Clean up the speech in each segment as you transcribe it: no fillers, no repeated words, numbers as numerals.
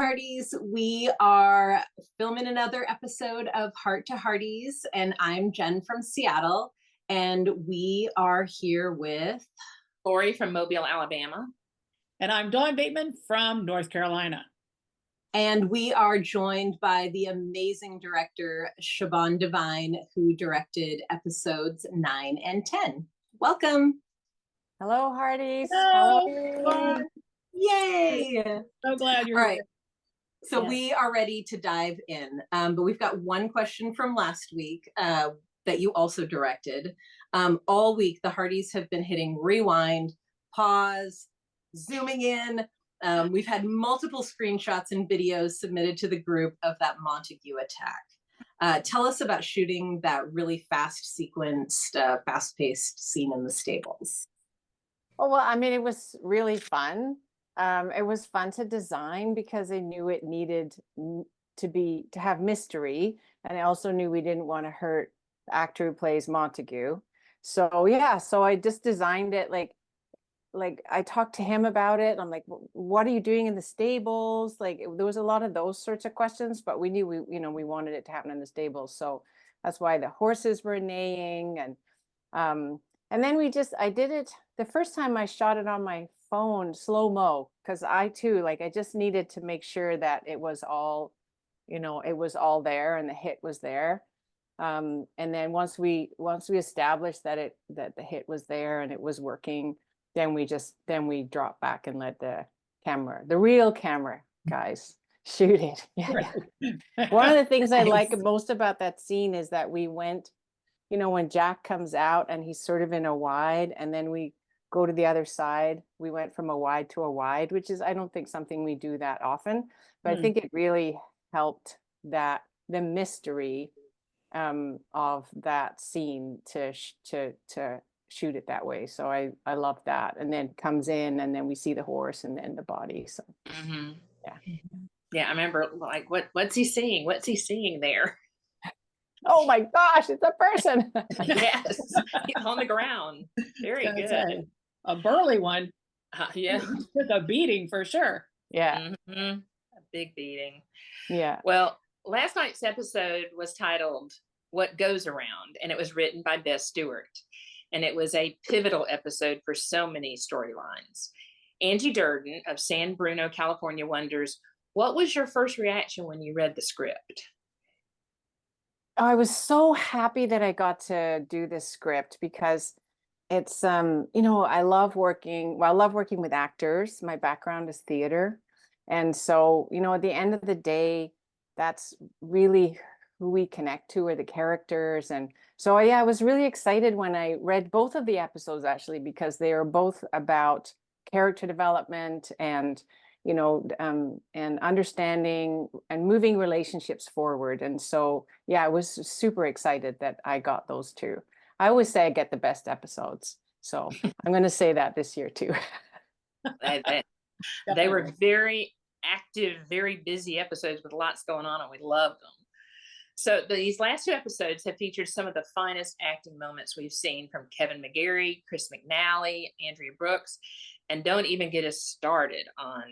Hearties. We are filming another episode of Heart to Hearties, and I'm Jen from Seattle, and we are here with Lori from Mobile, Alabama. And I'm Dawn Bateman from North Carolina. And we are joined by the amazing director, Siobhan Devine, who directed episodes 9 and 10. Welcome. Hello, Hearties. Hello. How are you? Yay. So glad you're All right. here. So we are ready to dive in, but we've got one question from last week that you also directed. All week, the Hearties have been hitting rewind, pause, zooming in. We've had multiple screenshots and videos submitted to the group of that Montague attack. Tell us about shooting that really fast sequenced, fast-paced scene in the stables. Oh, well, I mean, it was really fun. It was fun to design because I knew it needed to have mystery, and I also knew we didn't want to hurt the actor who plays Montague. So yeah, so I just designed it like I talked to him about it. I'm like, what are you doing in the stables? There was a lot of those sorts of questions, but we knew we wanted it to happen in the stables. So that's why the horses were neighing, and then I did it the first time I shot it on my phone slow-mo, because I just needed to make sure that it was all, it was all there and the hit was there. And then once we established that the hit was there and it was working, then we dropped back and let the real camera guys shoot it. Yeah. One of the things I like most about that scene is that we went, when Jack comes out and he's sort of in a wide, and then we go to the other side, we went from a wide to a wide, which is, I don't think something we do that often, but I think it really helped that the mystery of that scene to shoot it that way. So I love that. And then comes in, and then we see the horse and then the body. So yeah, I remember what's he seeing? What's he seeing there? Oh my gosh, it's a person. Yes, he's on the ground. Very good. A burly one. Yeah, took a beating for sure. Yeah. A big beating. Yeah. Well, last night's episode was titled What Goes Around, and it was written by Beth Stewart. And it was a pivotal episode for so many storylines. Angie Durden of San Bruno, California wonders, what was your first reaction when you read the script? I was so happy that I got to do this script because it's, I love working with actors. My background is theater. And so, at the end of the day, that's really who we connect to are the characters. And so, yeah, I was really excited when I read both of the episodes, actually, because they are both about character development and, and understanding and moving relationships forward. And so, yeah, I was super excited that I got those two. I always say I get the best episodes. So I'm going to say that this year too. They were very active, very busy episodes with lots going on, and we loved them. So these last two episodes have featured some of the finest acting moments we've seen from Kevin McGarry, Chris McNally, Andrea Brooks, and don't even get us started on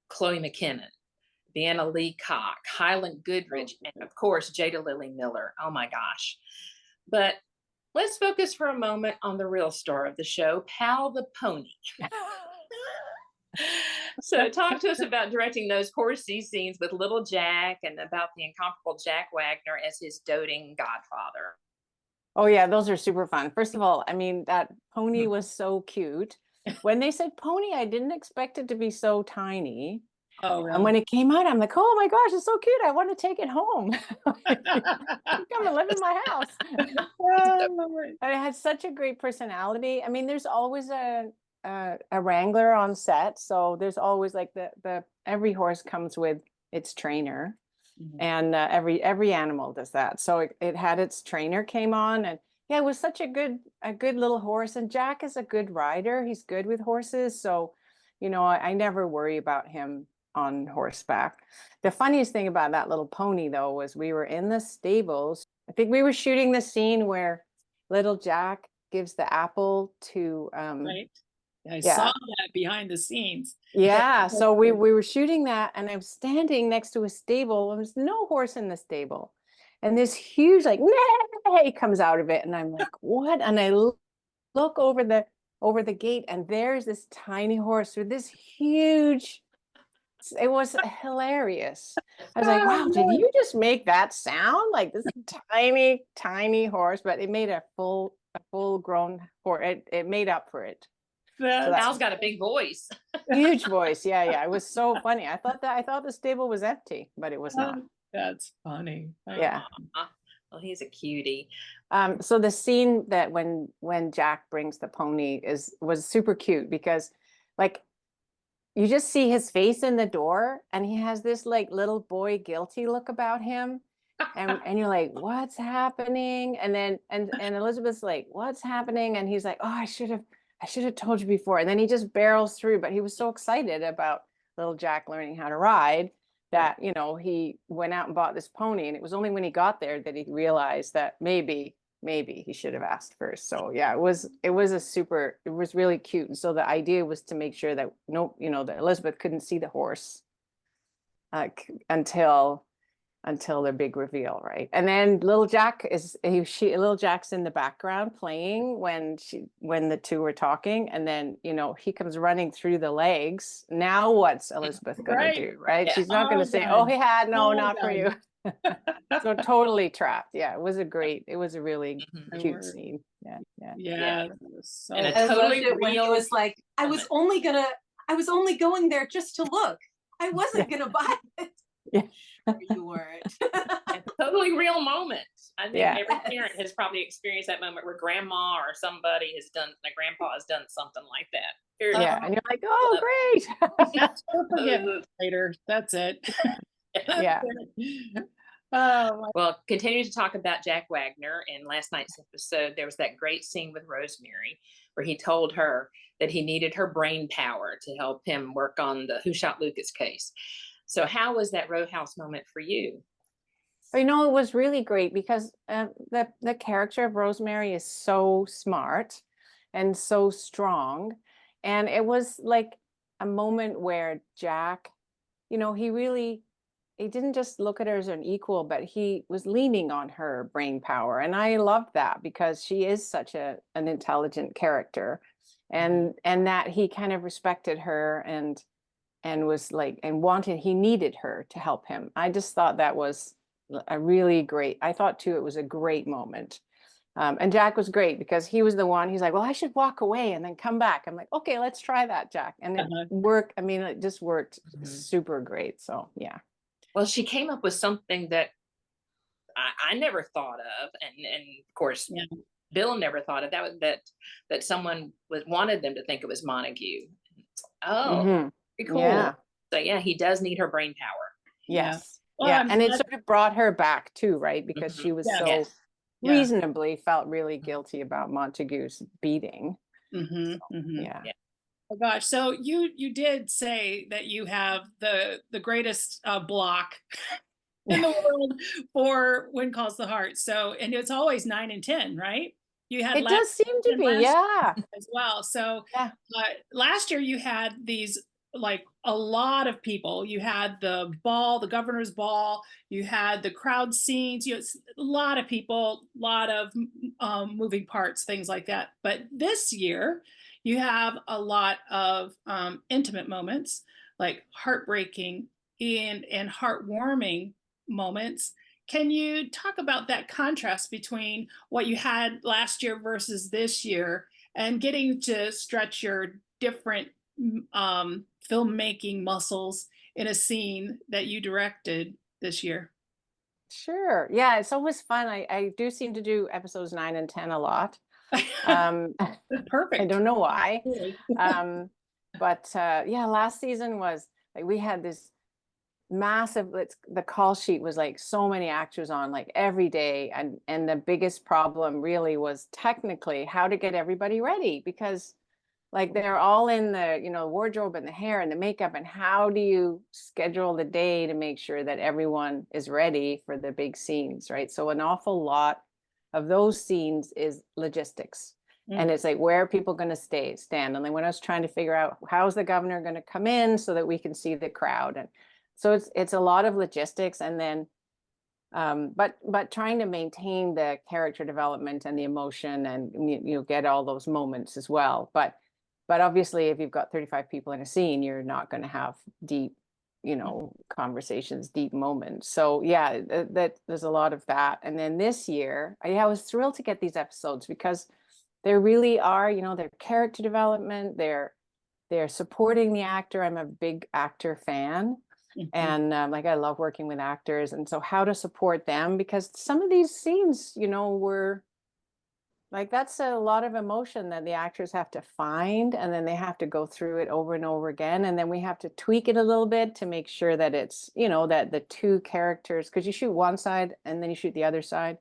Chloe McKinnon, Vienna Lee Cock, Highland Goodrich, and of course, Jada Lily Miller. Oh my gosh. But let's focus for a moment on the real star of the show, Pal the Pony. So talk to us about directing those horsey scenes with little Jack and about the incomparable Jack Wagner as his doting godfather. Oh yeah, those are super fun. First of all, I mean, that pony was so cute. When they said pony, I didn't expect it to be so tiny. Oh, really? And when it came out, I'm like, oh my gosh, it's so cute. I want to take it home. Come and live in my house. And it had such a great personality. I mean, there's always a wrangler on set. So there's always like every horse comes with its trainer. And every animal does that. So it had its trainer came on, and yeah, it was such a good little horse. And Jack is a good rider. He's good with horses. So, I never worry about him on horseback. The funniest thing about that little pony though, was we were in the stables. I think we were shooting the scene where little Jack gives the apple to, right. I Yeah. saw that behind the scenes. Yeah, so we were shooting that, and I'm standing next to a stable. There's no horse in the stable, and this huge like neigh comes out of it, and I'm like, what? And I look over the gate, and there's this tiny horse with this huge. It was hilarious. I was like, wow, did you just make that sound? Like this tiny horse, but it made a full grown horse. It made up for it. Al's got a big voice. Huge voice. Yeah. It was so funny. I thought the stable was empty, but it was not. That's funny. Yeah. Well, he's a cutie. So the scene that when Jack brings the pony was super cute because like you just see his face in the door and he has this like little boy guilty look about him. And you're like, what's happening? And then and Elizabeth's like, what's happening? And he's like, oh, I should have told you before. And then he just barrels through, but he was so excited about little Jack learning how to ride that, you know, he went out and bought this pony. And it was only when he got there that he realized that maybe he should have asked first. So yeah, it was really cute. And so the idea was to make sure that that Elizabeth couldn't see the horse until their big reveal, right? And then little Jack's in the background playing when the two were talking, and then he comes running through the legs. Now what's Elizabeth gonna do, right? Yeah. She's not gonna say, "Oh, he had no, not for you." So totally trapped. Yeah, it was a really cute scene. Yeah. It was so And I loved totally it when he real was like, I was only going there just to look. I wasn't gonna buy it. Yeah. Sure you weren't. a totally real moment. I think Yeah. every parent has probably experienced that moment where grandma or somebody their grandpa has done something like that. Yeah, and you're like, oh, great. That's later. That's it. Yeah. Well, continue to talk about Jack Wagner. In last night's episode, there was that great scene with Rosemary where he told her that he needed her brain power to help him work on the Who Shot Lucas case. So how was that Roadhouse moment for you? It was really great because the character of Rosemary is so smart and so strong. And it was like a moment where Jack, he didn't just look at her as an equal, but he was leaning on her brain power. And I loved that because she is such an intelligent character, and that he kind of respected her and was like, and he needed her to help him. I just thought that was a really great, I thought too, it was a great moment. And Jack was great because he was the one, he's like, well, I should walk away and then come back. I'm like, okay, let's try that, Jack. And it worked. I mean, it just worked super great. So, yeah. Well, she came up with something that I never thought of. And of course, Bill never thought of that someone wanted them to think it was Montague. Oh, pretty cool. Yeah. So yeah, he does need her brain power. Yes. Yeah. And it sort of brought her back too, right? Because she was reasonably felt really guilty about Montague's beating. Yeah. Oh gosh. So you did say that you have the greatest block in the world for When Calls the Heart. So, and it's always 9 and 10, right? You had it does seem to be, as well. So yeah. Last year you had these, like, a lot of people. You had the ball, the governor's ball, you had the crowd scenes, a lot of people, a lot of moving parts, things like that. But this year you have a lot of intimate moments, like heartbreaking and heartwarming moments. Can you talk about that contrast between what you had last year versus this year, and getting to stretch your different filmmaking muscles in a scene that you directed this year? Sure. Yeah, it's always fun. I do seem to do episodes 9 and 10 a lot. Perfect. I don't know why. But last season was like, we had this massive, the call sheet was like so many actors on like every day, and the biggest problem really was technically how to get everybody ready, because like they're all in the wardrobe and the hair and the makeup, and how do you schedule the day to make sure that everyone is ready for the big scenes, right? So an awful lot of those scenes is logistics, And it's like, where are people going to stand? And then when I was trying to figure out how's the governor going to come in so that we can see the crowd. And so it's a lot of logistics. And then, but trying to maintain the character development and the emotion and, you get all those moments as well. But obviously if you've got 35 people in a scene, you're not going to have deep, conversations, deep moments. So yeah, that there's a lot of that. And then this year, I was thrilled to get these episodes because there really are, their character development, they're supporting the actor. I'm a big actor fan. And I love working with actors. And so how to support them, because some of these scenes, were like, that's a lot of emotion that the actors have to find, and then they have to go through it over and over again. And then we have to tweak it a little bit to make sure that it's, that the two characters, because you shoot one side and then you shoot the other side.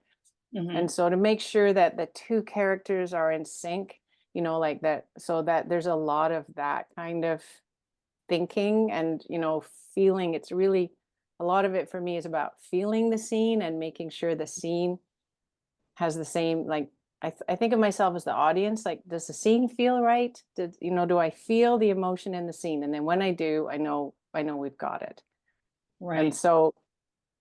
And so to make sure that the two characters are in sync, like that, so that there's a lot of that kind of thinking and, feeling. It's really, a lot of it for me is about feeling the scene and making sure the scene has the same, like, I think of myself as the audience, like, does the scene feel right? Do I feel the emotion in the scene? And then when I do, I know we've got it. Right. And so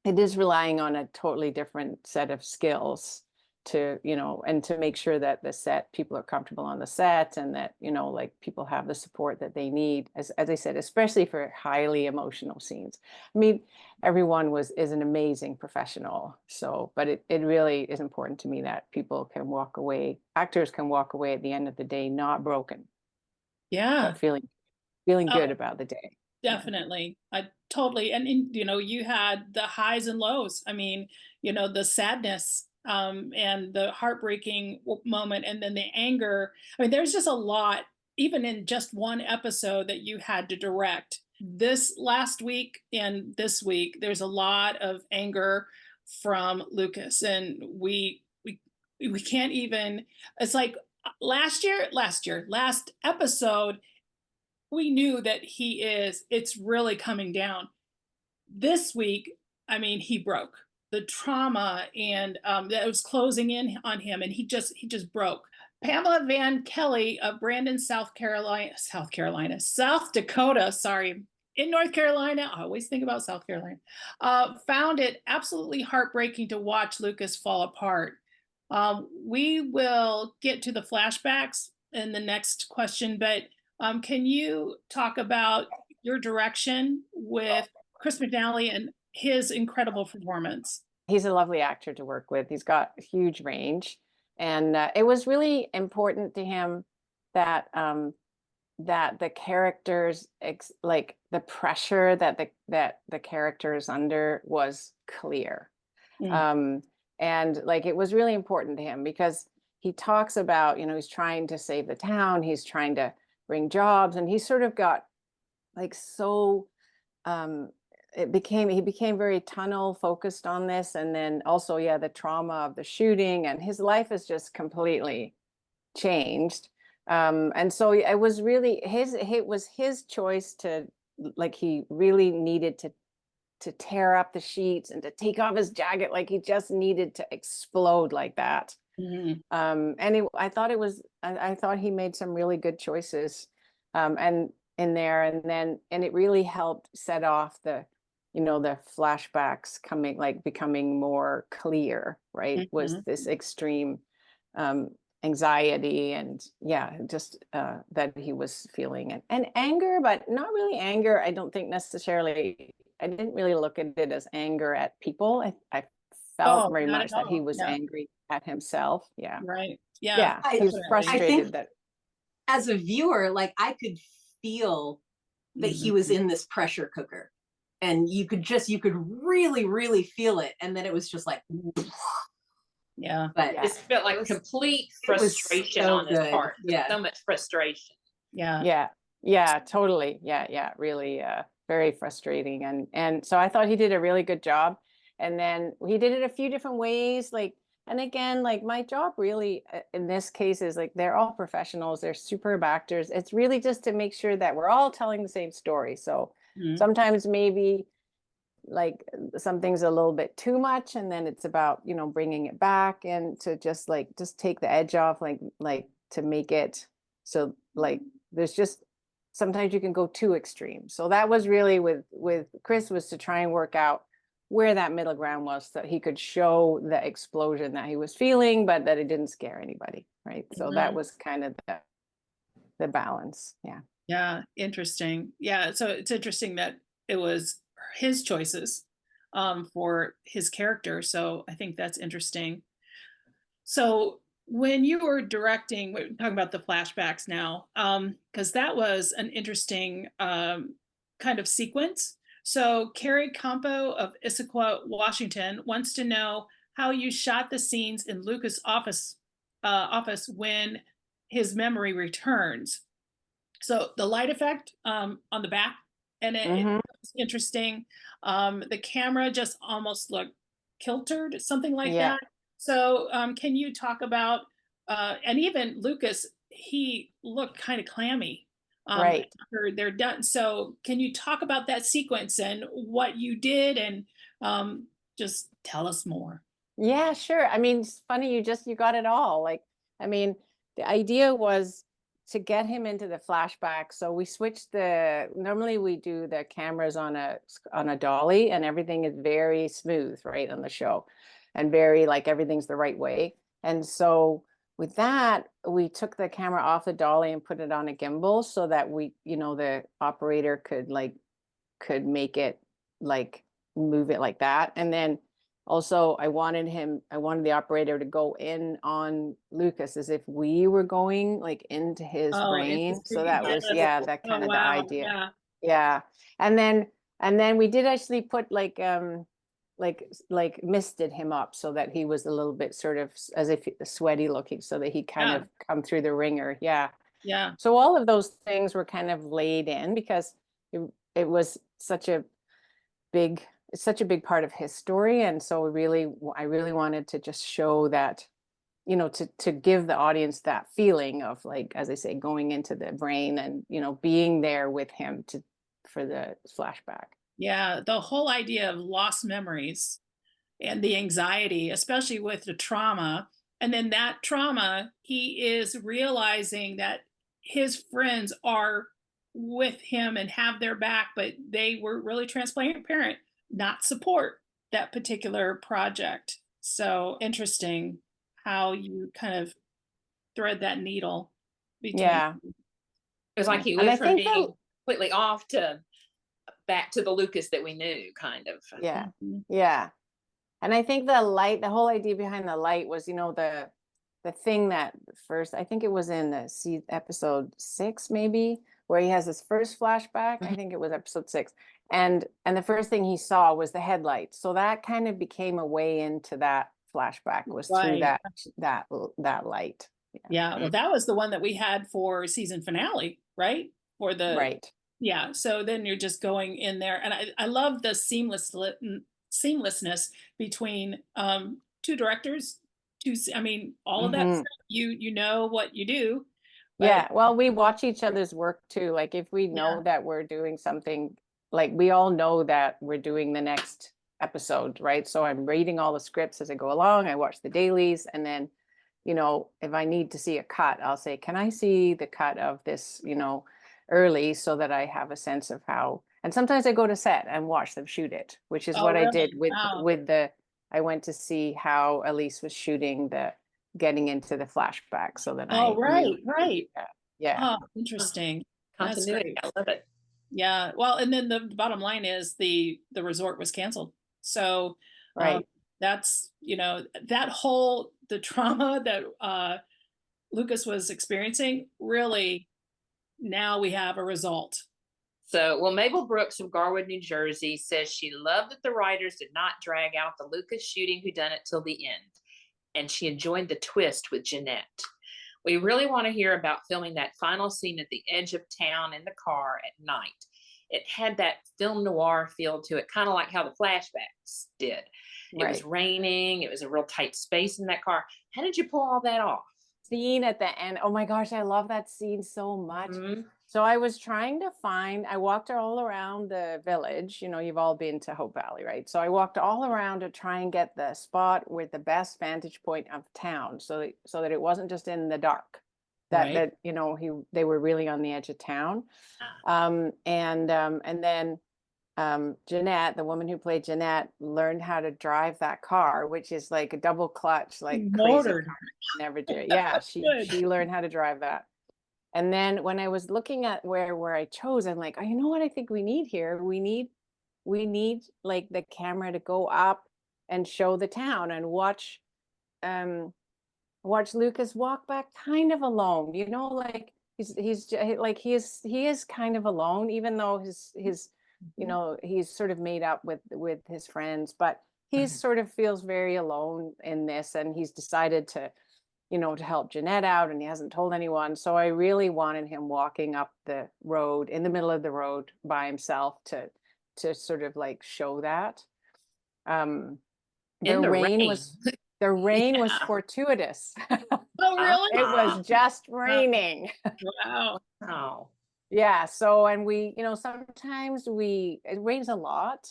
it is relying on a totally different set of skills to, and to make sure that people are comfortable on the set, and that, like, people have the support that they need, as I said, especially for highly emotional scenes. I mean, everyone is an amazing professional. So, but it really is important to me that people can walk away, actors can walk away at the end of the day, not broken. Yeah. But feeling good about the day. Definitely. I totally. And, you had the highs and lows. I mean, the sadness, and the heartbreaking moment, and then the anger. I mean, there's just a lot, even in just one episode that you had to direct. This last week and this week, there's a lot of anger from Lucas, and we can't even, it's like last episode, we knew that it's really coming down. This week, I mean, he broke. The trauma and that was closing in on him, and he just broke. Pamela Van Kelly of Brandon, South Dakota, sorry, in North Carolina, I always think about South Carolina, found it absolutely heartbreaking to watch Lucas fall apart. We will get to the flashbacks in the next question, but can you talk about your direction with Chris McNally and his incredible performance? He's a lovely actor to work with. He's got a huge range, and it was really important to him that that the characters, like the pressure that the character is under, was clear. And like, it was really important to him because he talks about, he's trying to save the town, he's trying to bring jobs, and he sort of got like so he became very tunnel focused on this. And then also, the trauma of the shooting, and his life has just completely changed. And so it was really his choice to, like, he really needed to tear up the sheets and to take off his jacket. Like, he just needed to explode like that. And I thought he made some really good choices and in there, and it really helped set off the flashbacks becoming more clear, right? Was this extreme anxiety and just that he was feeling, and anger, but not really anger. I don't think necessarily, I didn't really look at it as anger at people. I felt very much that he was angry at himself. Yeah. Right. Yeah. He was frustrated that as a viewer, like, I could feel that he was in this pressure cooker, and you could really, really feel it. And then it was just like, but it felt like complete frustration on his part. So much frustration. Yeah, totally. Yeah, really very frustrating. And so I thought he did a really good job. And then he did it a few different ways, like, and again, like, my job really in this case is, like, they're all professionals, they're superb actors. It's really just to make sure that we're all telling the same story. So sometimes maybe like something's a little bit too much, and then it's about, bringing it back and to just take the edge off, like to make it so like there's just sometimes you can go too extreme. So that was really with Chris, was to try and work out where that middle ground was, so that he could show the explosion that he was feeling, but that it didn't scare anybody, right? So that was kind of the balance. Yeah. Yeah, interesting. Yeah, so it's interesting that it was his choices for his character. So I think that's interesting. So when you were directing, we're talking about the flashbacks now, because that was an interesting kind of sequence. So Carrie Campo of Issaquah, Washington, wants to know how you shot the scenes in Lucas' office when his memory returns. So the light effect on the back, and it was interesting. The camera just almost looked kiltered, something like that. So can you talk about, and even Lucas, he looked kind of clammy Right. after they're done. So can you talk about that sequence and what you did, and just tell us more? Yeah, sure. I mean, it's funny, you got it all. Like, I mean, the idea was to get him into the flashback. So we switched normally we do the cameras on a dolly, and everything is very smooth, right, on the show, and very like everything's the right way. And so with that, we took the camera off the dolly and put it on a gimbal, so that the operator could make it like move it like that. And then also I wanted the operator to go in on Lucas as if we were going like into his brain. So that was, that kind of the idea. Yeah. And then we did actually put like misted him up, so that he was a little bit sort of as if sweaty looking, so that he kind of come through the ringer. Yeah. So all of those things were kind of laid in, because it was such a big part of his story. And so I really wanted to just show that, to give the audience that feeling of, like, as I say, going into the brain and, being there with him for the flashback. Yeah, the whole idea of lost memories and the anxiety, especially with the trauma. And then that trauma, he is realizing that his friends are with him and have their back, but they were really transparent, not support that particular project. So interesting how you kind of thread that needle between. It was like he went from being completely off to back to the Lucas that we knew, kind of. Yeah. And I think the whole idea behind the light was, the thing that first, I think it was in episode 6, maybe, where he has his first flashback. I think it was episode 6. And the first thing he saw was the headlights. So that kind of became a way into that flashback, was through that light. Yeah. Well, that was the one that we had for season finale, right? For the right. Yeah. So then you're just going in there, and I love the seamlessness between two directors. All of that stuff, you know what you do. Yeah. Well, we watch each other's work too. Like, if we know that we're doing something, like, we all know that we're doing the next episode, right? So I'm reading all the scripts as I go along. I watch the dailies, and then, if I need to see a cut, I'll say, can I see the cut of this, early, so that I have a sense of how. And sometimes I go to set and watch them shoot it, which is what I did with I went to see how Elise was shooting getting into the flashback, so that right. Yeah. Interesting. Continuity. I love it. Yeah. Well, and then the bottom line is the resort was canceled. So that's, the trauma that Lucas was experiencing, really, now we have a result. So, Mabel Brooks of Garwood, New Jersey, says she loved that the writers did not drag out the Lucas shooting whodunit till the end, and she enjoyed the twist with Jeanette. We really want to hear about filming that final scene at the edge of town in the car at night. It had that film noir feel to it, kind of like how the flashbacks did. It was raining. It was a real tight space in that car. How did you pull all that off? Scene at the end. Oh my gosh, I love that scene so much. So I was trying to I walked all around the village. You've all been to Hope Valley, right? So I walked all around to try and get the spot with the best vantage point of town, so that it wasn't just in the dark. Right. you know, they were really on the edge of town. And then Jeanette, the woman who played Jeanette, learned how to drive that car, which is like a double clutch, like crazy Motored. car. Never did. Yeah, Good. she learned how to drive that. And then when I was looking at where I chose, I'm like, oh, you know what I think we need here? We need like the camera to go up and show the town and watch Lucas walk back kind of alone, you know, like he is kind of alone, even though his you know, he's sort of made up with his friends, but he sort of feels very alone in this, and he's decided to, you know, to help Jeanette out, and he hasn't told anyone. So I really wanted him walking up the road in the middle of the road by himself to sort of like show that. In the rain. The rain was Yeah. fortuitous. Oh, really? It was just raining. Wow. Oh. Yeah. So, and we, you know, sometimes it rains a lot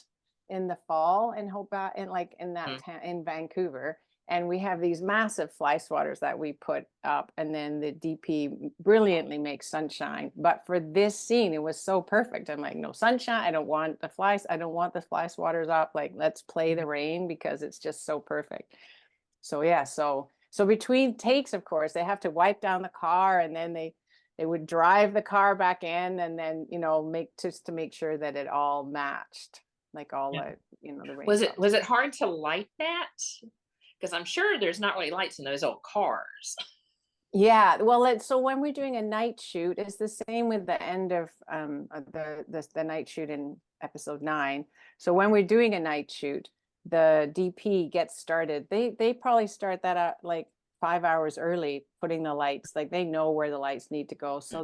in the fall in Hobart, and like in that town in Vancouver. And we have these massive fly swatters that we put up, and then the DP brilliantly makes sunshine. But for this scene, it was so perfect. I'm like, no sunshine. I don't want the fly swatters up. Like, let's play the rain because it's just so perfect. So yeah, so between takes, of course, they have to wipe down the car, and then they would drive the car back in, and then, you know, to make sure that it all matched, like all the, you know, the rain. Was it hard to light that? Because I'm sure there's not really lights in those old cars. Yeah, well, so when we're doing a night shoot, it's the same with the end of the night shoot in episode 9. So when we're doing a night shoot, the DP gets started. They probably start that out like 5 hours early, putting the lights. Like, they know where the lights need to go. So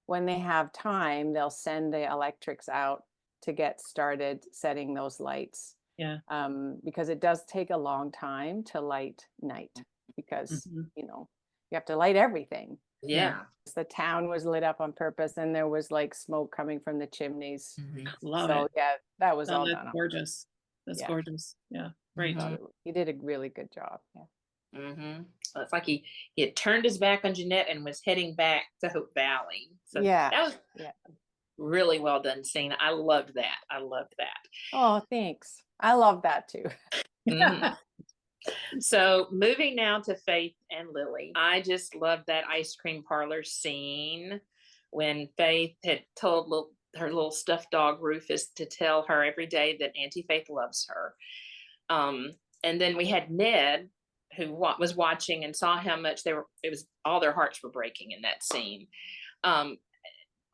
when they have time, they'll send the electrics out to get started setting those lights. Yeah. Because it does take a long time to light night, because you know, you have to light everything. Yeah. The town was lit up on purpose, and there was like smoke coming from the chimneys. Love So it. yeah, that was all That's done. gorgeous. That's gorgeous. Yeah. Great. He did a really good job. Yeah. It's like he had turned his back on Jeanette and was heading back to Hope Valley. So Yeah. that was really well done scene. I loved that. Oh, thanks. I love that too. So moving now to Faith and Lily. I just loved that ice cream parlor scene when Faith had told her little stuffed dog Rufus to tell her every day that Auntie Faith loves her. And then we had Ned, who was watching and saw how much all their hearts were breaking in that scene.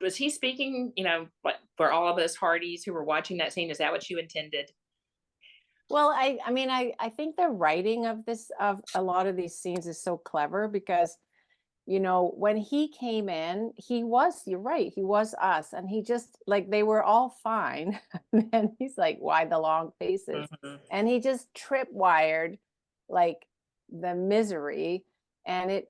Was he speaking, you know, for all of us Hearties who were watching that scene? Is that what you intended? Well, I mean, I think the writing of a lot of these scenes is so clever, because, you know, when he came in, you're right, he was us, and he just, like, they were all fine. And he's like, why the long faces? And he just tripwired like the misery, and it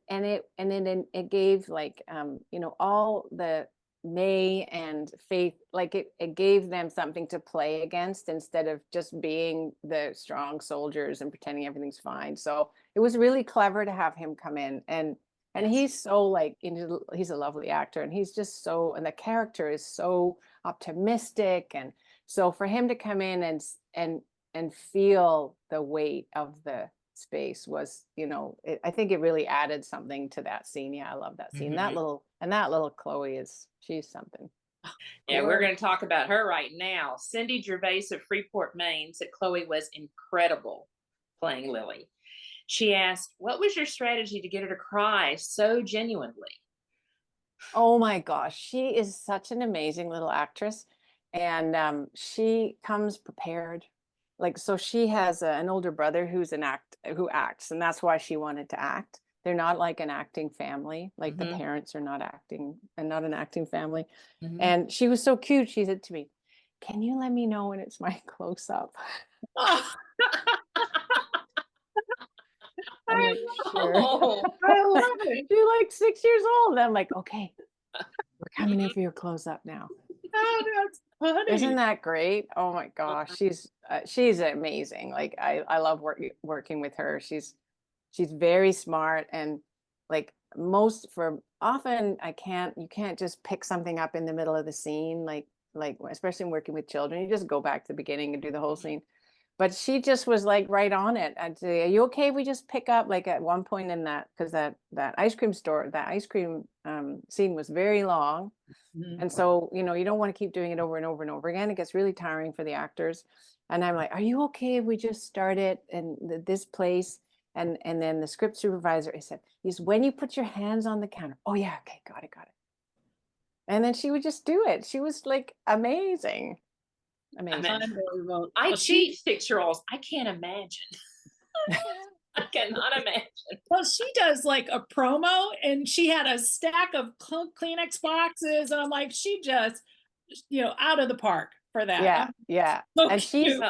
gave, like, you know, all the May and Faith, like it gave them something to play against, instead of just being the strong soldiers and pretending everything's fine. So it was really clever to have him come in, and he's so, like, he's a lovely actor, and he's just so, and the character is so optimistic, and so for him to come in and feel the weight of the space was, you know, I think it really added something to that scene. Yeah, I love that scene. That little Chloe she's something. Yeah, we're going to talk about her right now. Cindy Gervais of Freeport, Maine said Chloe was incredible playing Lily. She asked, what was your strategy to get her to cry so genuinely? Oh my gosh, she is such an amazing little actress, and she comes prepared. Like, so she has an older brother who acts, and that's why she wanted to act. They're not like an acting family. Like, the parents are not acting, and not an acting family. And she was so cute. She said to me, can you let me know when it's my close-up? I'm like, sure. I love it. She's like 6 years old. And I'm like, okay, we're coming in for your close-up now. Oh, that's funny. Isn't that great? Oh my gosh, she's amazing. Like, I love working with her. She's very smart, and like often you can't just pick something up in the middle of the scene, like especially in working with children, you just go back to the beginning and do the whole scene. But she just was like right on it. I'd say, are you okay if we just pick up, like at one point in that, because that ice cream store, that ice cream scene was very long. And so, you don't want to keep doing it over and over and over again. It gets really tiring for the actors. And I'm like, are you okay if we just start it in this place? And then the script supervisor, he said, when you put your hands on the counter. Oh yeah, okay, got it. And then she would just do it. She was like amazing. Unbelievable. I Well, teach 6-year-olds. I can't imagine. I cannot imagine. Well, she does like a promo, and she had a stack of Kleenex boxes, and I'm like, she just, out of the park for that. Yeah. So And she's, cute.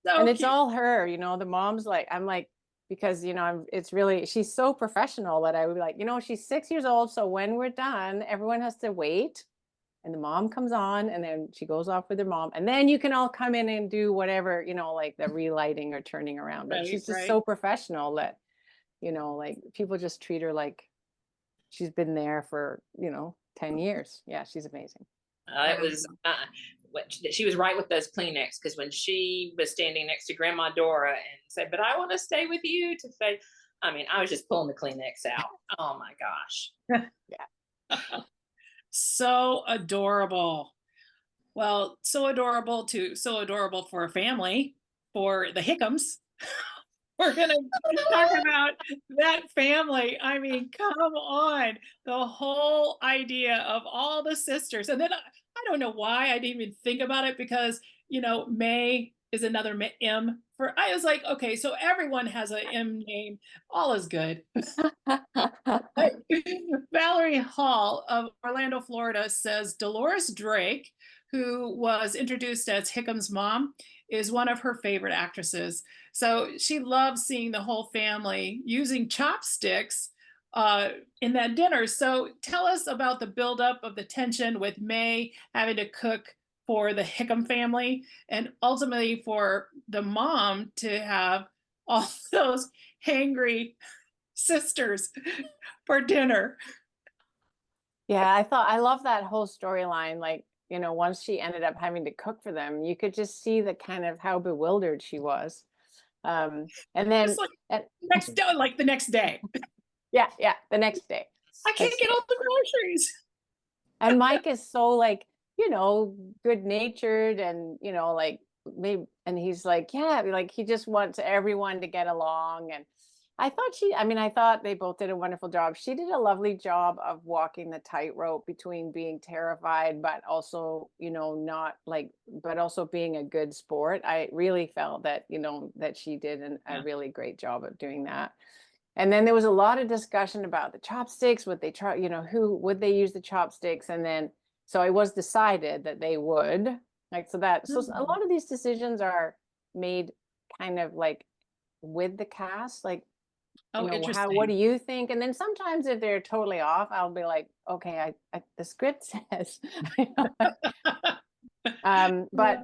and it's cute. all her, the mom's like, I'm like, because, it's really, she's so professional that I would be like, she's 6 years old. So when we're done, everyone has to wait. And the mom comes on, and then she goes off with her mom. And then you can all come in and do whatever, like the relighting or turning around. But she's just so professional that, like people just treat her like she's been there for, 10 years. Yeah, she's amazing. It was, she was right with those Kleenex, because when she was standing next to Grandma Dora and said, but I want to stay with you to say, I was just pulling the Kleenex out. Oh my gosh. Yeah. So adorable. Well, so adorable for a family, for the Hickams. We're going to talk about that family. Come on. The whole idea of all the sisters. And then I don't know why I didn't even think about it, because, May is another M. I was like, okay, so everyone has an M name. All is good. Valerie Hall of Orlando, Florida says Dolores Drake, who was introduced as Hickams' mom, is one of her favorite actresses. So she loves seeing the whole family using chopsticks in that dinner. So tell us about the buildup of the tension with May having to cook for the Hickam family, and ultimately for the mom to have all those hangry sisters for dinner. Yeah, I love that whole storyline. Like, once she ended up having to cook for them, you could just see the kind of how bewildered she was. And then the next day. Yeah, the next day. I can't get all the groceries. And Mike is so like, good natured, and like maybe, and he's like, yeah, like he just wants everyone to get along. And I thought they both did a wonderful job. She did a lovely job of walking the tightrope between being terrified, but also, not like, but also being a good sport. I really felt that, that she did a really great job of doing that. And then there was a lot of discussion about the chopsticks, would they try, who would they use the chopsticks? And then, so it was decided that they would, so a lot of these decisions are made kind of like with the cast, like, interesting. what do you think? And then sometimes if they're totally off, I'll be like, okay, the script says, but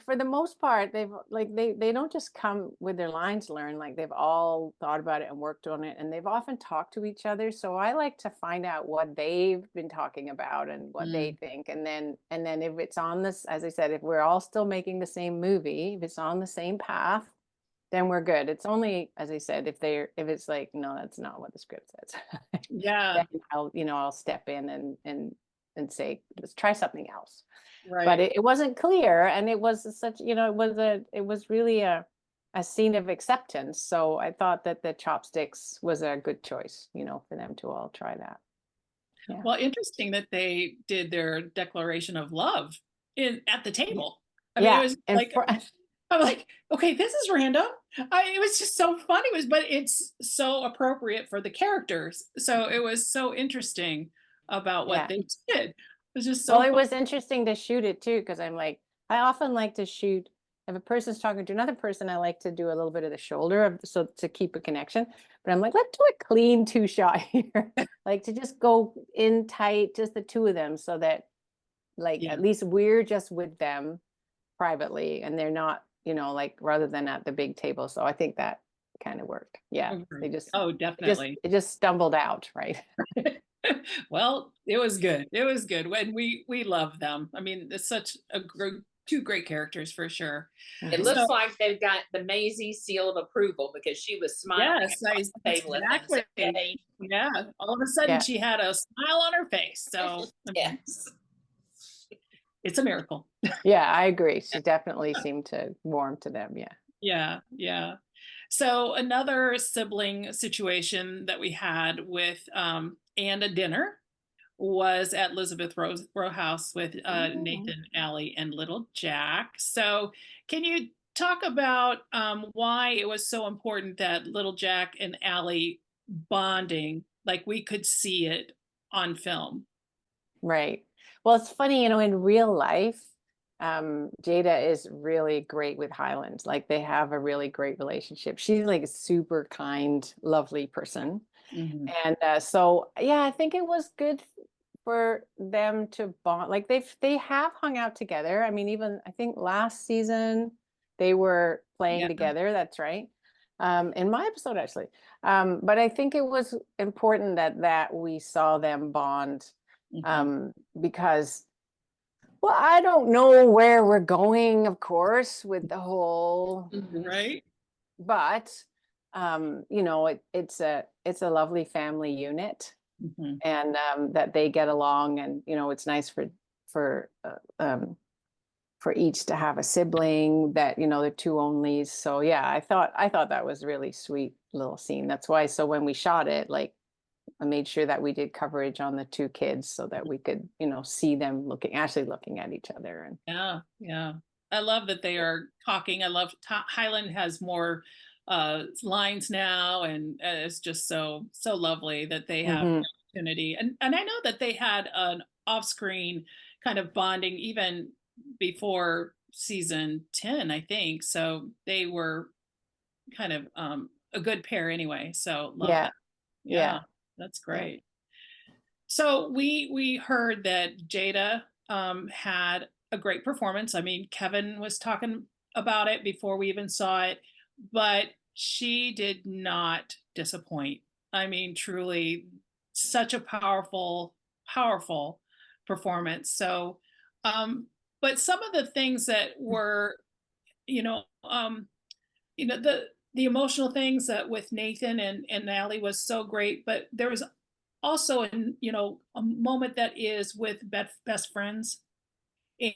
for the most part, they've like, they don't just come with their lines learned, like they've all thought about it and worked on it, and they've often talked to each other. So I like to find out what they've been talking about and what they think. And then if it's on this, as I said, if we're all still making the same movie, if it's on the same path, then we're good. It's only, as I said, if it's like, no, that's not what the script says. Yeah. Then I'll step in and say, let's try something else. Right. But it wasn't clear, and it was such, it was really a scene of acceptance. So I thought that the chopsticks was a good choice, for them to all try that. Yeah. Well, interesting that they did their declaration of love at the table. It was like, I'm like, okay, this is random. It was just so fun. But it's so appropriate for the characters. So it was so interesting about what they did. It was just so well, it was interesting to shoot it too, because I'm like, I often like to shoot, if a person's talking to another person, I like to do a little bit of the shoulder so to keep a connection. But I'm like, let's do a clean 2-shot here. Like to just go in tight, just the two of them, so that at least we're just with them privately, and they're not, like rather than at the big table. So I think that kind of worked. Yeah, they just Oh, definitely. it just stumbled out, right? Well, it was good. It was good. When we love them. I mean, it's such a two great characters for sure. It Mhm. looks So- like they've got the Maisie seal of approval because she was smiling Yes, across the table at them. So, exactly. yay. Yeah, all of a sudden Yeah. she had a smile on her face. So I mean, Yes. it's a miracle. Yeah, I agree. She definitely seemed to warm to them. Yeah. Yeah, yeah. So another sibling situation that we had with and a dinner was at Elizabeth Row House with Nathan, Allie, and little Jack. So can you talk about why it was so important that little Jack and Allie bonding, like we could see it on film? Right. Well, it's funny, in real life, Jada is really great with Highland. Like they have a really great relationship. She's like a super kind, lovely person. Mhm. And so, yeah, I think it was good for them to bond. Like they have hung out together. I mean, even I think last season they were playing Yeah. together. That's right. In my episode, actually. But I think it was important that we saw them bond, Mhm. because, well, I don't know where we're going, of course, with the whole, Right? but it's a lovely family unit, Mhm. and that they get along, and it's nice for for each to have a sibling that they're two onlys. So yeah, I thought that was a really sweet little scene. That's why, so when we shot it, like I made sure that we did coverage on the two kids so that we could see them actually looking at each other. And Yeah, yeah. I love that they are talking. I love Highland has more lines now, and it's just so lovely that they have Mhm. the opportunity. And I know that they had an off-screen kind of bonding even before season 10, I think. So they were kind of a good pair anyway. So love Yeah, that. Yeah, yeah, that's yeah. great. So we heard that Jada had a great performance. I mean, Kevin was talking about it before we even saw it, but she did not disappoint. I mean, truly, such a powerful performance. So, but some of the things that were, you know, um, the emotional things that with Nathan and Allie was so great, but there was also a moment that is with best friends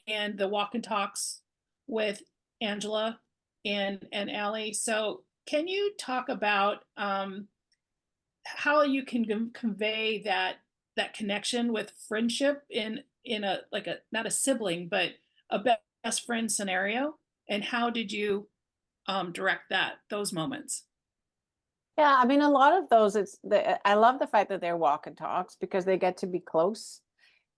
and the walk and talks with Angela and Allie. So can you talk about how you can convey that connection with friendship in a like a not a sibling but a best friend scenario, and how did you direct those moments? Yeah, I mean, a lot of those, I love the fact that they're walk and talks because they get to be close,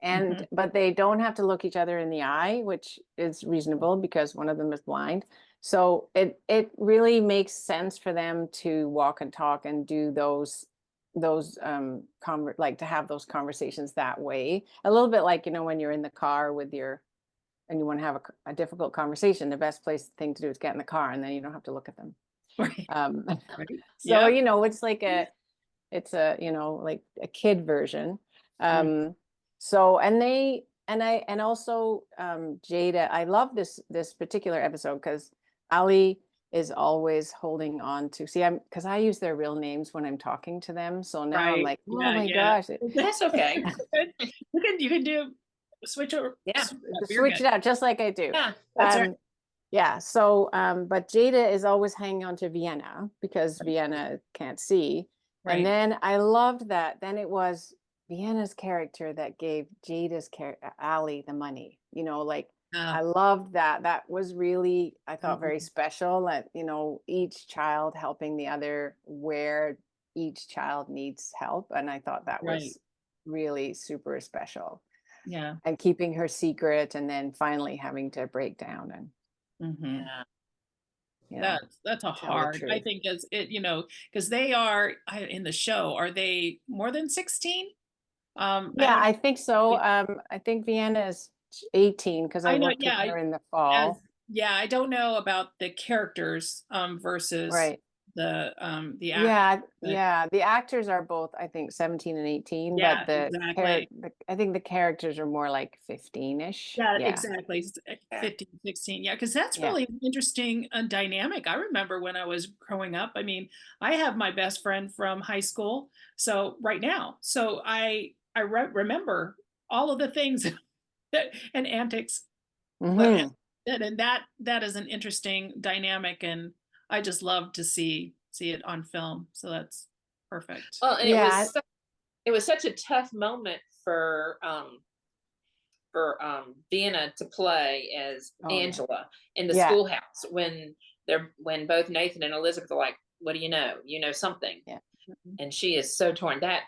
and but they don't have to look each other in the eye, which is reasonable because one of them is blind. So it really makes sense for them to walk and talk and do those like to have those conversations that way. A little bit like, when you're in the car with and you want to have a difficult conversation, the best thing to do is get in the car, and then you don't have to look at them. Right. Right. Yeah. So, it's like it's a, like a kid version. So, and also, Jada, I love this particular episode because Ali is always holding on to, because I use their real names when I'm talking to them. So now I'm Right. like, oh Yeah, my yeah. gosh. That's okay. You can do switch over. Yeah. You're Switch good. it out just like I do. Yeah. That's right. Yeah. So, but Jada is always hanging on to Vienna because Vienna can't see. Right. And then I loved that. Then it was Vienna's character that gave Jada's Allie the money. I loved that. That was really, I thought, very special. That each child helping the other where each child needs help, and I thought that Right. was really super special. Yeah. And keeping her secret, and then finally having to break down and That's a tell the hard. I truth. think as it, because they are in the show. Are they more than 16? Yeah, I think so. I think Vienna is 18 because I I know. worked with Yeah. her in the fall. I don't know about the characters versus Right. the Yeah, but- yeah. The actors are both, I think, 17 and 18, Yeah, but exactly. I think the characters are more like 15-ish. Yeah, Yeah. exactly. 15, 16. Yeah, because that's Yeah. really interesting dynamic. I remember when I was growing up. I mean, I have my best friend from high school, so right now. So I remember all of the things and antics Mhm. and that is an interesting dynamic, and I just love to see it on film. So that's perfect. Well, and Yeah. it was such a tough moment for Vienna to play as Oh, yeah. Angela in the Yeah. schoolhouse when both Nathan and Elizabeth are like, "What do you know? You know something," Yeah. and she is so torn. That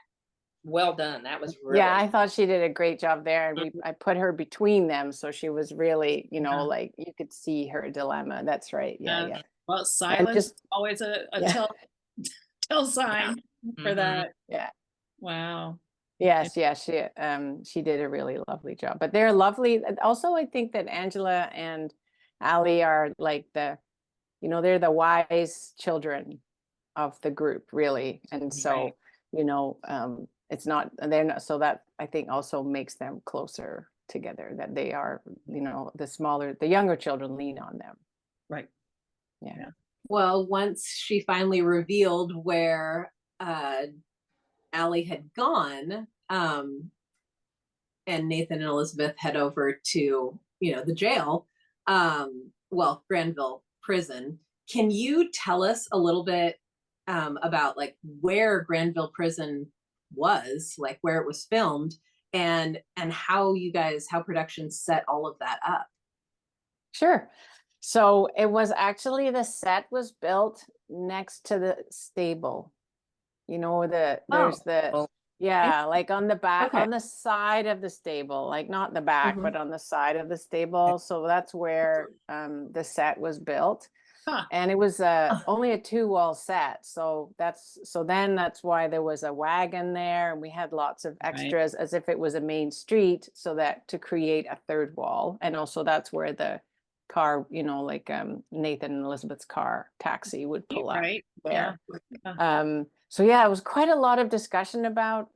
well done. That was really Yeah, I thought she did a great job there, and Mhm. I put her between them, so she was really, Yeah. like you could see her dilemma. That's right. Yeah, Yeah. yeah. Well, And silence just is always a yeah, tell sign for Mhm. that. yeah. Wow. Yes, yeah, she did a really lovely job. But they're lovely. And also, I think that Angela and Allie are like they're the wise children of the group, really. And so, it's not they're not so that I think also makes them closer together, that they are, the younger children lean on them. Right. Yeah. Well, once she finally revealed where Allie had gone, and Nathan and Elizabeth head over to, the jail, Granville prison. Can you tell us a little bit about like where Granville prison was, like where it was filmed, and how production set all of that up? Sure. So it was actually, the set was built next to the stable. There's Oh, like on the back, Okay. on the side of the stable, like not the back, Mhm. but on the side of the stable. So that's where the set was built. Huh. And it was only a 2-wall set. So that's why there was a wagon there, and we had lots of extras as if it was a main street, so that to create a third wall. And also that's where the car, Nathan and Elizabeth's car taxi would pull up Right. there. Yeah. So yeah, it was quite a lot of discussion about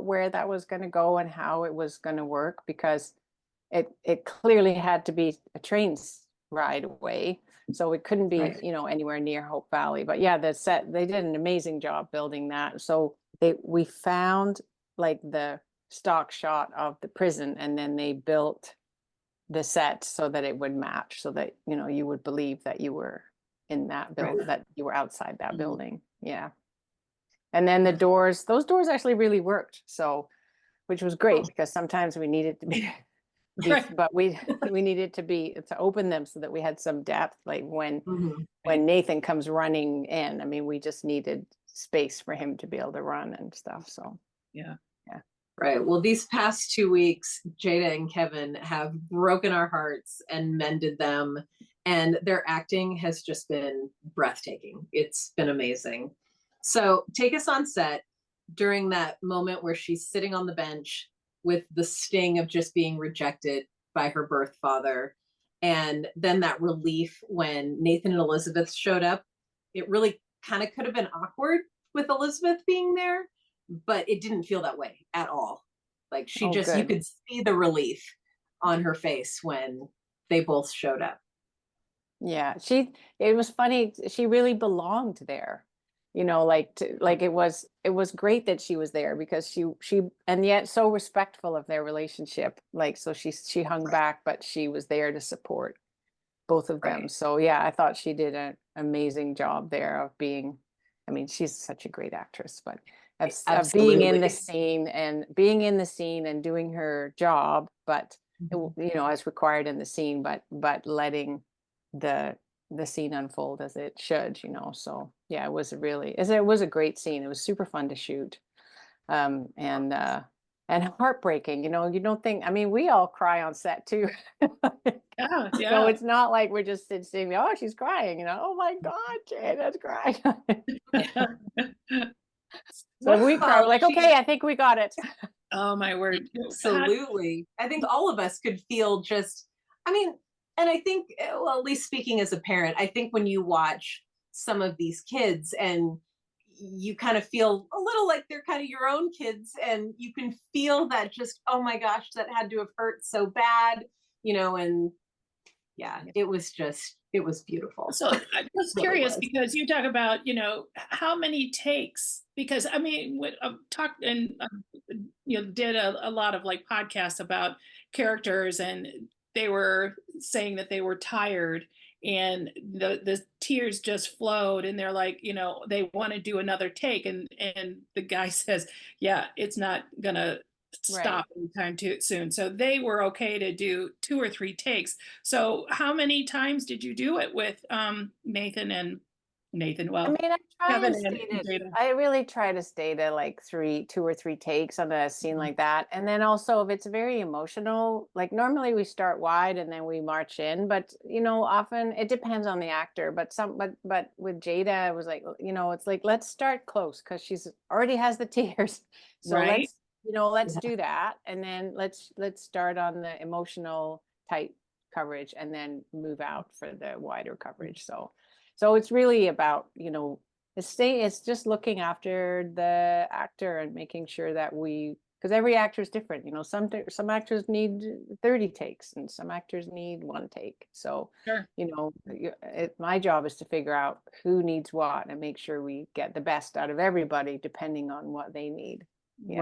where that was going to go and how it was going to work, because it clearly had to be a train ride away, so it couldn't be Right. anywhere near Hope Valley. But yeah, they did an amazing job building that. So we found like the stock shot of the prison, and then they built the set so that it would match, so that you would believe that you were in that building, Right. that you were outside that Mhm. building. Yeah. And then those doors actually really worked, so, which was great, because sometimes we needed to be Right. but we needed to open them so that we had some depth, like when Mhm. Nathan comes running in. I mean, we just needed space for him to be able to run and stuff. So Yeah. Right. Well, these past 2 weeks, Jada and Kevin have broken our hearts and mended them, and their acting has just been breathtaking. It's been amazing. So take us on set during that moment where she's sitting on the bench with the sting of just being rejected by her birth father, and then that relief when Nathan and Elizabeth showed up. It really kind of could have been awkward with Elizabeth being there, but it didn't feel that way at all. Like she Oh, just, you good. could see the relief on her face when they both showed up. Yeah, it was funny. She really belonged there. It was great that she was there, because she and yet so respectful of their relationship. Like, so she hung back, but she was there to support both of them. Right. So yeah, I thought she did an amazing job there of being, I mean, she's such a great actress, but of being in the Absolutely. scene and doing her job, but Mhm. as required in the scene, but letting the scene unfold as it should. So yeah, it was a great scene. It was super fun to shoot. And heartbreaking. You don't think, I mean, we all cry on set too. Yeah. So Yeah. it's not like we're just sitting, oh, she's crying, oh my God, Jane, crying. So we cry, we're like, okay, I think we got it. Oh my word. Absolutely. I think all of us could feel just, I mean, and I think, well, at least speaking as a parent, I think when you watch some of these kids, and you kind of feel a little like they're kind of your own kids, and you can feel that just, oh my gosh, that had to have hurt so bad, and yeah, it was beautiful. So I'm just Really curious was. because you talk about, how many takes, because I mean, I've talked and, did a lot of like podcasts about characters, and they were saying that they were tired and the tears just flowed, and they're like, they want to do another take. And the guy says, yeah, it's not gonna stop anytime too soon. So they were okay to do 2 or 3 takes. So how many times did you do it with Nathan? I Well, mean, Kevin and Jada. I really try to stay to like 2 or 3 takes on a scene like that. And then also if it's very emotional, like normally we start wide and then we march in, but often it depends on the actor, but with Jada, it was like, it's like, let's start close because she's already has the tears. So Right. let's do that. And then let's start on the emotional tight coverage and then move out for the wider coverage. So it's really about, it's just looking after the actor and making sure that because every actor is different, some actors need 30 takes and some actors need 1 take. So, Sure. My job is to figure out who needs what and make sure we get the best out of everybody depending on what they need. Yeah.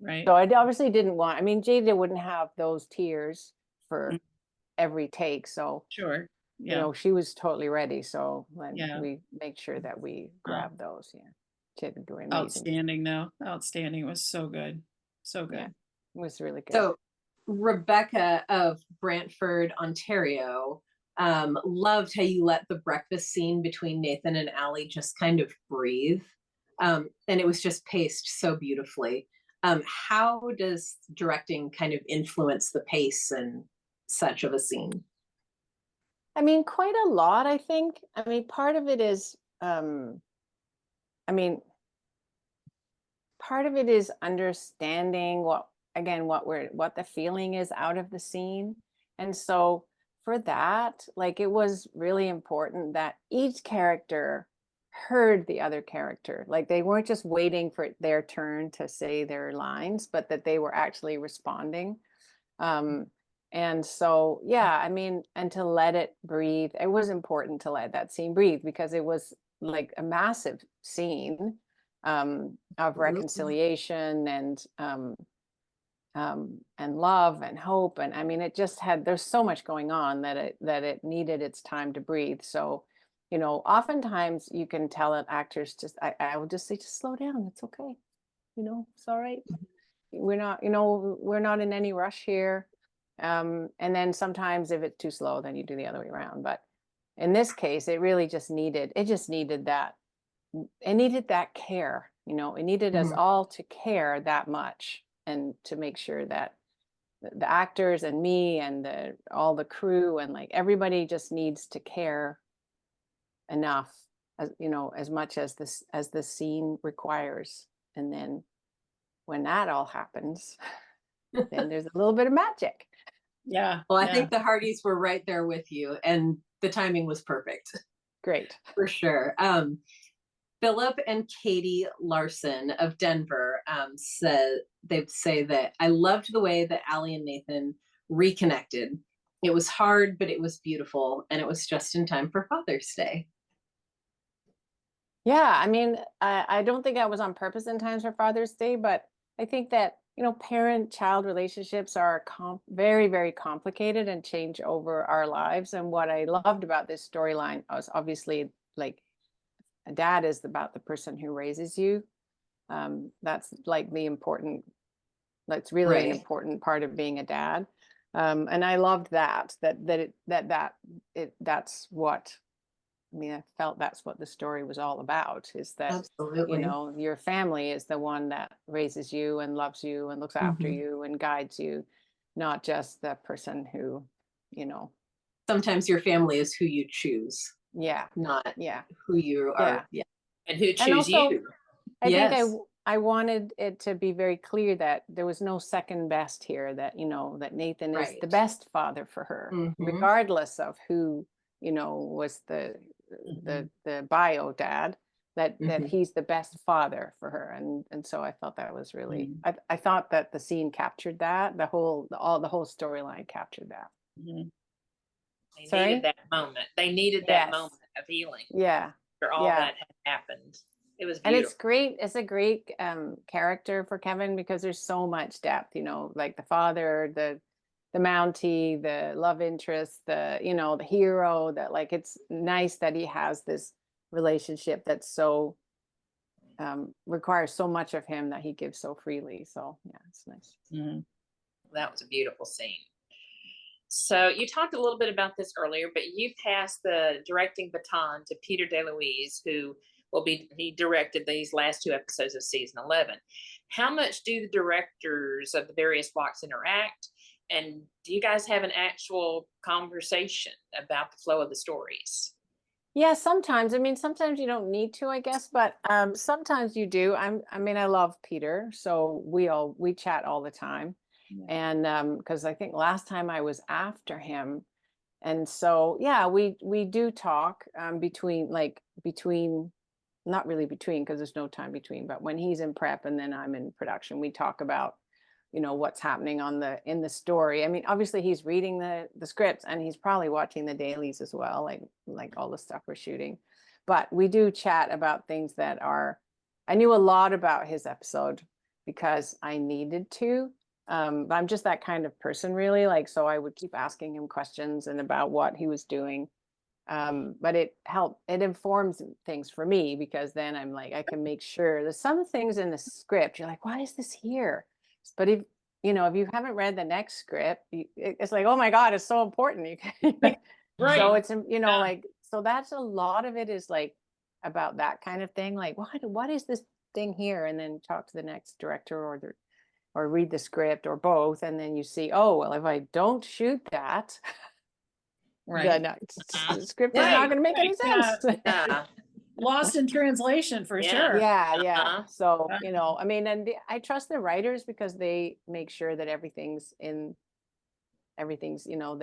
Right. So I obviously didn't want, I mean, Jada wouldn't have those tears for every take. So, Sure. Yeah. she was totally ready. So then Yeah. we make sure that we grab those. Yeah. She had been doing amazing. Outstanding though. Outstanding. It was so good. So good. Yeah, it was really good. So Rebecca of Brantford, Ontario, loved how you let the breakfast scene between Nathan and Allie just kind of breathe. And it was just paced so beautifully. How does directing kind of influence the pace and such of a scene? I mean, quite a lot, I think. I mean, part of it is, part of it is understanding what the feeling is out of the scene. And so for that, like, it was really important that each character heard the other character. Like, they weren't just waiting for their turn to say their lines, but that they were actually responding. And so, yeah, I mean, and to let it breathe, it was important to let that scene breathe because it was like a massive scene of reconciliation and love and hope. And I mean, it just there's so much going on that it needed its time to breathe. So, oftentimes you can tell an actors I would just say, just slow down. It's okay. It's all right. We're not in any rush here. And then sometimes if it's too slow, then you do the other way around. But in this case, it really just needed that. It needed that care, it needed us all to care that much and to make sure that the actors and me and all the crew and like everybody just needs to care enough as much as the scene requires. And then when that all happens, then there's a little bit of magic. Yeah. Well, I think the Hearties were right there with you, and the timing was perfect. Great. For sure. Philip and Katie Larson of Denver say that I loved the way that Allie and Nathan reconnected. It was hard, but it was beautiful, and it was just in time for Father's Day. Yeah, I mean, I don't think I was on purpose in times for Father's Day, but I think that, parent-child relationships are very, very complicated and change over our lives. And what I loved about this storyline was obviously, like, a dad is about the person who raises you. That's like that's really an important part of being a dad. And I loved that's what, I mean, I felt that's what the story was all about, is that, Absolutely. Your family is the one that raises you and loves you and looks after you and guides you, not just the person who, Sometimes your family is who you choose. Yeah. Not Yeah. who you are. Yeah. And who choose you. I think I wanted it to be very clear that there was no second best here, that, that Nathan is the best father for her, regardless of who, was the bio dad, that Mhm. he's the best father for her. And so I thought that was really, I thought that the scene captured that, the whole storyline captured that. Mhm. They Sorry? needed that moment. They needed that Yes. moment of healing Yeah. after all Yeah. that had happened. It was And beautiful. it's a great character for Kevin, because there's so much depth, like the father, the Mountie, the love interest, the hero, that like, it's nice that he has this relationship that's so requires so much of him, that he gives so freely. So yeah, it's nice. Mhm. That was a beautiful scene. So you talked a little bit about this earlier, but you passed the directing baton to Peter Deluise, who he directed these last 2 episodes of season 11. How much do the directors of the various blocks interact? And do you guys have an actual conversation about the flow of the stories? Yeah, sometimes. I mean, sometimes you don't need to, I guess, but sometimes you do. I mean, I love Peter, so we chat all the time. Yeah. And because I think last time I was after him, and so yeah, we do talk between not really between, because there's no time between, but when he's in prep and then I'm in production, we talk about what's happening in the story. I mean, obviously he's reading the scripts, and he's probably watching the dailies as well, like all the stuff we're shooting. But we do chat about things that are, I knew a lot about his episode because I needed to. But I'm just that kind of person, really. Like, so I would keep asking him questions and about what he was doing. But it informs things for me, because then I'm like, I can make sure there's some things in the script, you're like, why is this here? But if you haven't read the next script, it's like, oh my God, it's so important. You can, Right. so it's, Yeah. like, so that's a lot of it is like about that kind of thing. Like, what is this thing here? And then talk to the next director, or read the script, or both. And then you see, oh, well, if I don't shoot that, Right. the script is Right, not going to make any right, sense. Yeah. Lost in translation for Yeah. sure. Yeah. So, Uh-huh. I mean, and I trust the writers, because they make sure that everything's, that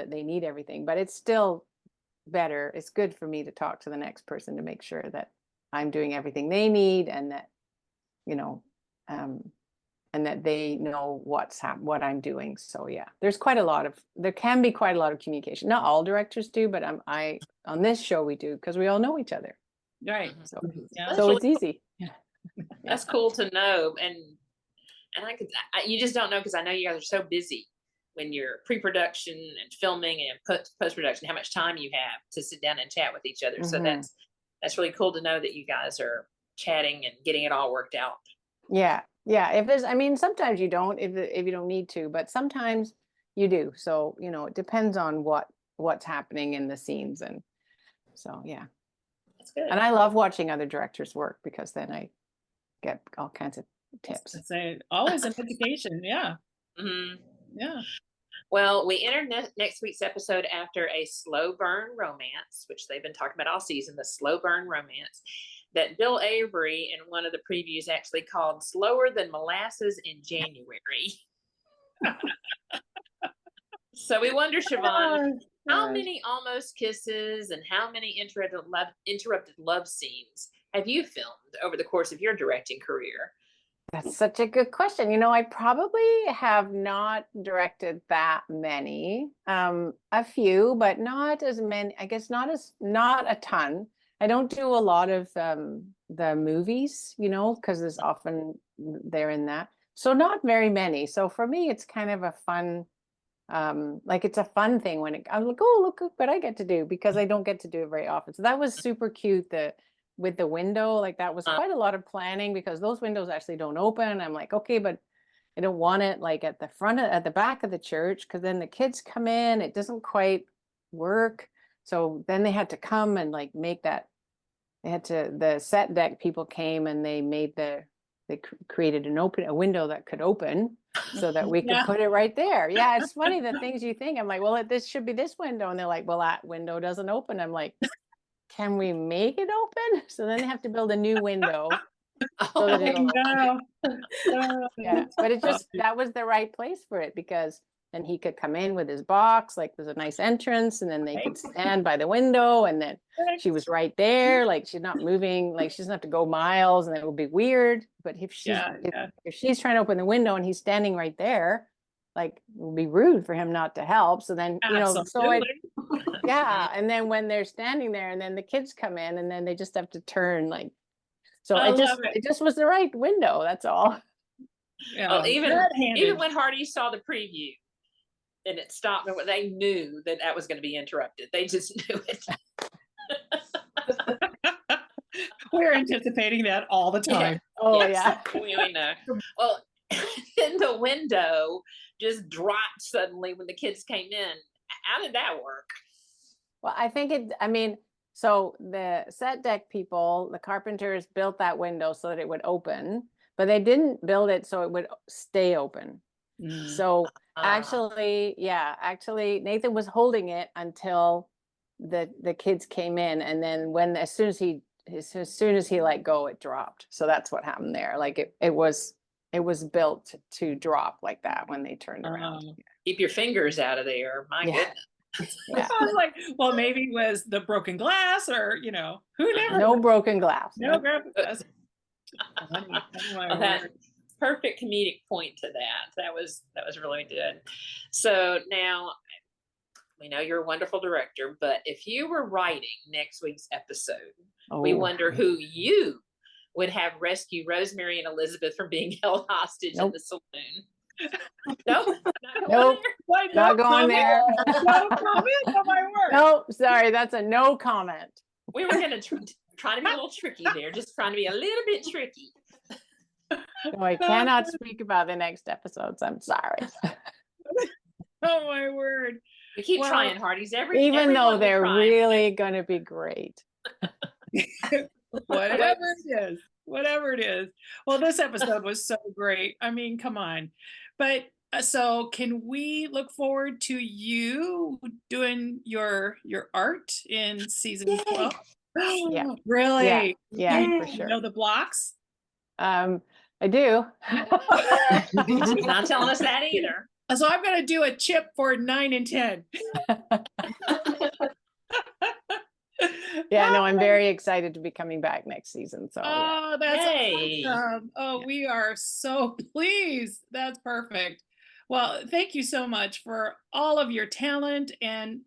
they need everything, but it's still better. It's good for me to talk to the next person to make sure that I'm doing everything they need, and that, and that they know what I'm doing. So yeah, there can be quite a lot of communication. Not all directors do, but on this show we do, because we all know each other. Right. So, Yeah. so it's easy. That's cool to know. And you just don't know, because I know you guys are so busy when you're pre-production and filming and post-production, how much time you have to sit down and chat with each other. So that's really cool to know that you guys are chatting and getting it all worked out. Yeah. Sometimes you don't, if you don't need to, but sometimes you do. So, it depends on what's happening in the scenes. And so, yeah. That's good. And I love watching other directors work, because then I get all kinds of tips. It's always an education. Yeah. Mm-hmm. Yeah. Well, we entered next week's episode after a slow burn romance, which they've been talking about all season, the slow burn romance that Bill Avery in one of the previews actually called slower than molasses in January. So we wonder, Siobhan, how many almost kisses and how many interrupted love scenes have you filmed over the course of your directing career? That's such a good question. I probably have not directed that many, a few, but not as many, I guess not a ton. I don't do a lot of the movies, because there's often they're in that. So not very many. So for me, it's kind of a fun, it's a fun thing when I'm like, oh, look what I get to do, because I don't get to do it very often. So that was super cute. With the window, like that was quite a lot of planning, because those windows actually don't open. I'm like, okay, but I don't want it like at the back of the church, because then the kids come in, it doesn't quite work. So then they had to come and like make that. The set deck people came and they created a window that could open, so that we could put it right there. Yeah, it's funny the things you think. I'm like, well, this should be this window, and they're like, well, that window doesn't open. I'm like, can we make it open? So then they have to build a new window. So that it'll No. yeah, but that was the right place for it, because and he could come in with his box, like there's a nice entrance, and then they could stand by the window, and then she was right there, like she's not moving, like she doesn't have to go miles, and it would be weird. But if she's trying to open the window and he's standing right there, like it would be rude for him not to help. So then, and then when they're standing there, and then the kids come in, and then they just have to turn, like, so it just was the right window. That's all. Yeah. Well, even when Hearties saw the preview and it stopped, and they knew that was going to be interrupted. They just knew it. We're anticipating that all the time. Yeah. Oh, yes, we know. Well, then the window just dropped suddenly when the kids came in. How did that work? Well, so the set deck people, the carpenters, built that window so that it would open, but they didn't build it so it would stay open. So actually Nathan was holding it until the kids came in, and then as soon as he let go, it dropped. So that's what happened there. Like it was built to drop like that when they turned around. Keep your fingers out of there. My goodness. Yeah. I was like, well, maybe it was the broken glass, or who never. No broken glass. No broken glass. Perfect comedic point to that. That was really good. So now we know you're a wonderful director, but if you were writing next week's episode, we wonder who you would have rescue Rosemary and Elizabeth from being held hostage in the saloon. Nope. Not going there. No comment on my word. Nope. Sorry, that's a no comment. We were going to try to be a little tricky there, just trying to be a little bit tricky. No, I cannot speak about the next episodes. I'm sorry. Oh my word. We keep trying, Hearties. Even though they're really going to be great. Whatever it is. Well, this episode was so great. I mean, come on. But so can we look forward to you doing your art in season 12? Yeah. Really? Yeah, for sure. You know the blocks? I do. She's not telling us that either. So I'm going to do a chip for 9 and 10. Yeah, no, I'm very excited to be coming back next season. So that's awesome. Oh, we are so pleased. That's perfect. Well, thank you so much for all of your talent and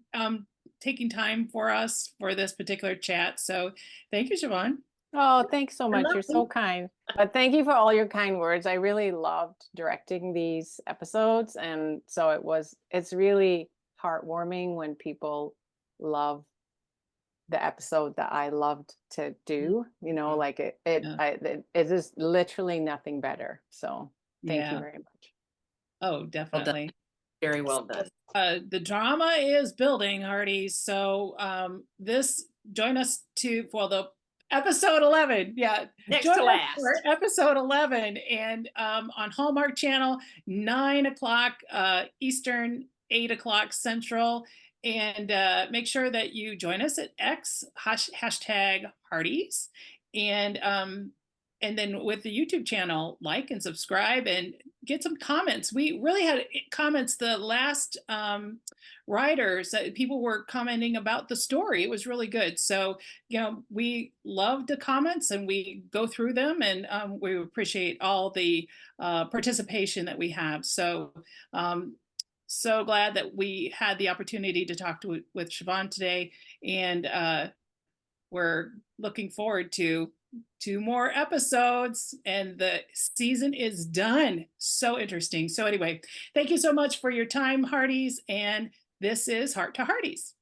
taking time for us for this particular chat. So thank you, Siobhan. Oh, thanks so much. You're so kind. But thank you for all your kind words. I really loved directing these episodes. And so it's really heartwarming when people love the episode that I loved to do, like it is literally nothing better. So thank you very much. Oh, definitely. Very well done. The drama is building, Hearties. So join us for the episode 11. Yeah. Next to last. For episode 11 and on Hallmark Channel, 9:00 Eastern, 8:00 Central. And make sure that you join us at X #Hearties, and then with the YouTube channel, like and subscribe and get some comments. We really had comments the last writers that people were commenting about the story. It was really good. So we love the comments and we go through them, and we appreciate all the participation that we have. So so glad that we had the opportunity to talk with Siobhan today, and we're looking forward to 2 more episodes, and the season is done. So interesting. So anyway, thank you so much for your time, Hearties, and this is Heart to Hearties.